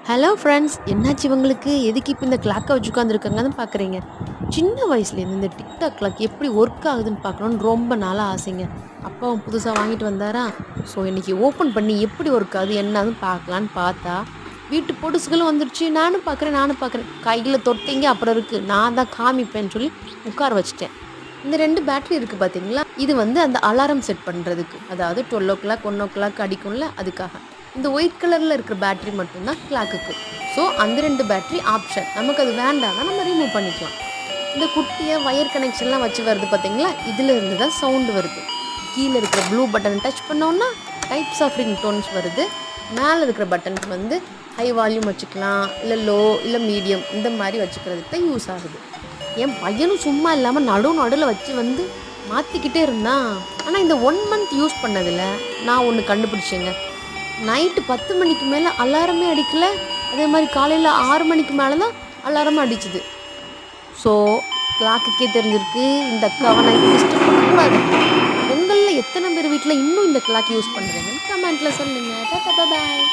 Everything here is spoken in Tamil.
ஹலோ ஃப்ரெண்ட்ஸ், என்னாச்சு இவங்களுக்கு? எதுக்கு இப்போ இந்த கிளாக்கை வச்சு உட்காந்துருக்காங்கன்னு பார்க்குறீங்க. சின்ன வயசுலேருந்து இந்த டிக்டாக் கிளாக் எப்படி ஒர்க் ஆகுதுன்னு பார்க்கணுன்னு ரொம்ப நாளாக ஆசைங்க. அப்பாவும் புதுசாக வாங்கிட்டு வந்தாரா, ஸோ இன்றைக்கி ஓப்பன் பண்ணி எப்படி ஒர்க் ஆகுது என்னன்னு பார்க்கலான்னு பார்த்தா, வீட்டு பொடுசுகளும் வந்துருச்சு. நானும் பார்க்குறேன் கையில் தொட்டிங்க அப்புறம் இருக்குது, நான் தான் காமிப்பேன்னு சொல்லி உட்கார வச்சுட்டேன். இந்த 2 பேட்டரி இருக்குது பார்த்தீங்களா, இது வந்து அந்த அலாரம் செட் பண்ணுறதுக்கு, அதாவது 12 o'clock 1 o'clock அடிக்கும்ல அதுக்காக. இந்த ஒயிட் கலரில் இருக்கிற பேட்டரி மட்டும்தான் கிளாக்குக்கு. ஸோ அந்த 2 பேட்டரி ஆப்ஷன், நமக்கு அது வேண்டாம்னா நம்ம ரிமூவ் பண்ணிக்கலாம். இந்த குட்டியாக வயர் கனெக்ஷன்லாம் வச்சு வருது பார்த்தீங்களா, இதில் இருந்து தான் சவுண்டு வருது. கீழே இருக்கிற ப்ளூ பட்டனை டச் பண்ணோன்னா டைப்ஸ் ஆஃப் ரிங் டோன்ஸ் வருது. மேலே இருக்கிற பட்டனுக்கு வந்து ஹை வால்யூம் வச்சுக்கலாம், இல்லை லோ, இல்லை மீடியம், இந்த மாதிரி வச்சுக்கிறதுக்கு தான் யூஸ் ஆகுது. என் பையனும் சும்மா இல்லாமல் நடுவில் வச்சு வந்து மாற்றிக்கிட்டே இருந்தான். ஆனால் இந்த 1 month யூஸ் பண்ணதில் நான் ஒன்று கண்டுபிடிச்சேங்க. நைட்டு 10 மணிக்கு மேலே அலாரமே அடிக்கலை, அதே மாதிரி காலையில் 6 மணிக்கு மேலே தான் அலாரமே அடிச்சுது. ஸோ கிளாக்குக்கே தெரிஞ்சிருக்கு இந்த அக்காவை நான் டிஸ்டர்ப் பண்ணக்கூடாது. உங்களில் எத்தனை பேர் வீட்டில் இன்னும் இந்த கிளாக் யூஸ் பண்ணுறீங்கன்னு கமெண்ட்டில் சொல்லுங்கள். டாடா பாய்.